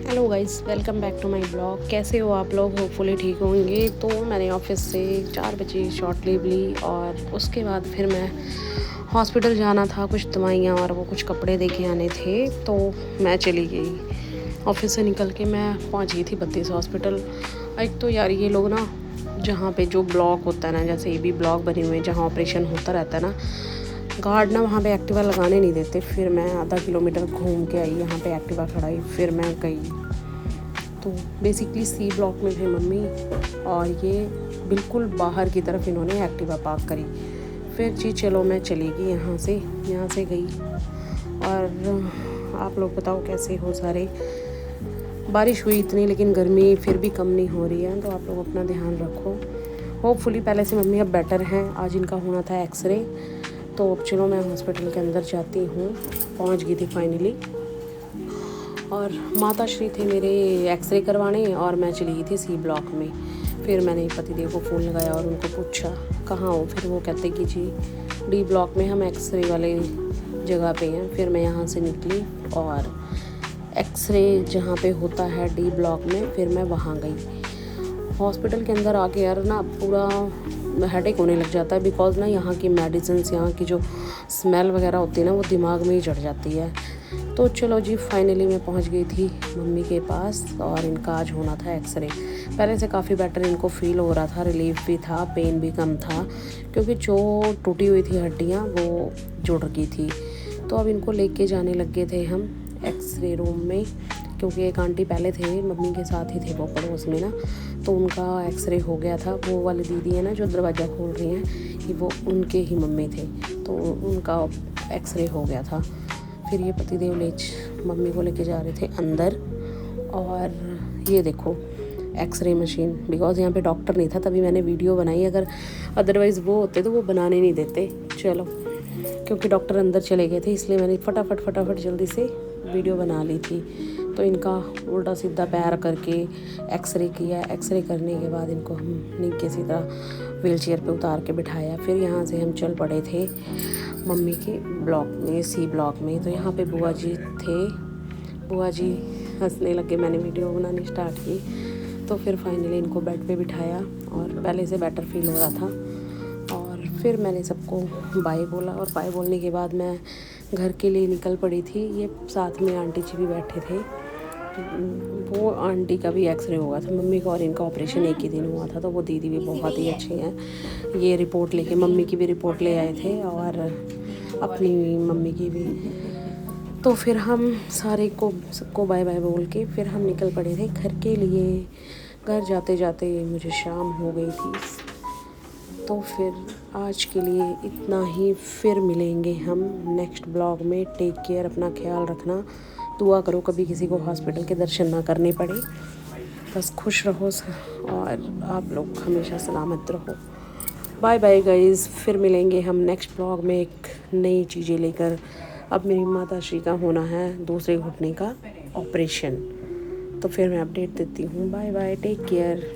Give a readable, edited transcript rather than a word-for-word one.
Hello guys, welcome back to my blog. कैसे हो आप लोग? होपफुली ठीक होंगे। तो मैंने ऑफिस से 4 बजे शॉर्ट लीव ली और उसके बाद फिर मैं हॉस्पिटल जाना था, कुछ दवाइयाँ और वो कुछ कपड़े दे के आने थे। तो मैं चली गई ऑफिस से निकल के। मैं पहुंच गई थी 32 हॉस्पिटल। एक तो यार ये लोग ना, जहाँ पे जो ब्लॉक होता है ना, जैसे ये भी ब्लॉक बने हुए हैं जहाँ ऑपरेशन होता रहता है ना, गार्ड ना वहाँ पे एक्टिवा लगाने नहीं देते। फिर मैं आधा किलोमीटर घूम के आई, यहाँ पे एक्टिवा खड़ाई, फिर मैं गई। तो बेसिकली सी ब्लॉक में थे मम्मी और ये बिल्कुल बाहर की तरफ इन्होंने एक्टिवा पार्क करी। फिर जी चलो मैं चली गई यहाँ से गई। और आप लोग बताओ कैसे हो सारे? बारिश हुई इतनी, लेकिन गर्मी फिर भी कम नहीं हो रही है। तो आप लोग अपना ध्यान रखो। होपफुली पहले से मम्मी अब बेटर हैं। आज इनका होना था एक्सरे, तो अब चलो मैं हॉस्पिटल के अंदर जाती हूँ। पहुँच गई थी फाइनली। और माता श्री थे मेरे एक्सरे करवाने और मैं चली गई थी सी ब्लॉक में। फिर मैंने पतिदेव को फ़ोन लगाया और उनको पूछा कहाँ हो। फिर वो कहते कि जी डी ब्लॉक में हम एक्सरे वाले जगह पे हैं। फिर मैं यहाँ से निकली और एक्सरे जहाँ पे होता है डी ब्लॉक में, फिर मैं वहाँ गई। हॉस्पिटल के अंदर आके यार ना पूरा हेडेक होने लग जाता है, बिकॉज़ ना यहाँ की मेडिसिन्स, यहाँ की जो स्मेल वगैरह होती है ना, वो दिमाग में ही चढ़ जाती है। तो चलो जी फाइनली मैं पहुँच गई थी मम्मी के पास और इनका आज होना था एक्सरे। पहले से काफ़ी बेटर इनको फ़ील हो रहा था, रिलीफ भी था, पेन भी कम था, क्योंकि जो टूटी हुई थी हड्डियाँ वो जुड़ गई थी। तो अब इनको लेके जाने लग गए थे हम एक्सरे रूम में, क्योंकि एक आंटी पहले थे मम्मी के साथ ही थे वो पड़ोस में ना, तो उनका एक्सरे हो गया था। वो वाली दीदी है ना जो दरवाज़ा खोल रही हैं, कि वो उनके ही मम्मी थे, तो उनका एक्सरे हो गया था। फिर ये पतिदेव मम्मी को लेके जा रहे थे अंदर। और ये देखो एक्सरे मशीन, बिकॉज़ यहाँ पे डॉक्टर नहीं था तभी मैंने वीडियो बनाई, अगर अदरवाइज़ वो होते तो वो बनाने नहीं देते। चलो, क्योंकि डॉक्टर अंदर चले गए थे इसलिए मैंने फटाफट जल्दी से वीडियो बना ली थी। तो इनका उल्टा सीधा पैर करके एक्सरे किया। एक्सरे करने के बाद इनको हमने किसी तरह व्हील चेयर पर उतार के बिठाया। फिर यहाँ से हम चल पड़े थे मम्मी के ब्लॉक में, सी ब्लॉक में। तो यहाँ पे बुआ जी थे, बुआ जी हंसने लगे, मैंने वीडियो बनानी स्टार्ट की। तो फिर फाइनली इनको बेड पे बिठाया और पहले से बेटर फील हो रहा था। और फिर मैंने सबको बाय बोला और बाय बोलने के बाद मैं घर के लिए निकल पड़ी थी। ये साथ में आंटी जी भी बैठे थे। वो आंटी का भी एक्सरे हुआ था मम्मी का और इनका ऑपरेशन एक ही दिन हुआ था। तो वो दीदी भी बहुत ही अच्छी हैं। ये रिपोर्ट लेके मम्मी की भी रिपोर्ट ले आए थे और अपनी मम्मी की भी। तो फिर हम सबको बाय बाय बोल के फिर हम निकल पड़े थे घर के लिए। घर जाते जाते मुझे शाम हो गई थी। तो फिर आज के लिए इतना ही। फिर मिलेंगे हम नेक्स्ट ब्लॉग में। टेक केयर, अपना ख्याल रखना। दुआ करो कभी किसी को हॉस्पिटल के दर्शन ना करने पड़े। बस खुश रहो और आप लोग हमेशा सलामत रहो। बाय बाय गाइज़, फिर मिलेंगे हम नेक्स्ट ब्लॉग में एक नई चीज़ें लेकर। अब मेरी माता श्री का होना है दूसरे घुटने का ऑपरेशन, तो फिर मैं अपडेट देती हूँ। Bye bye, take care.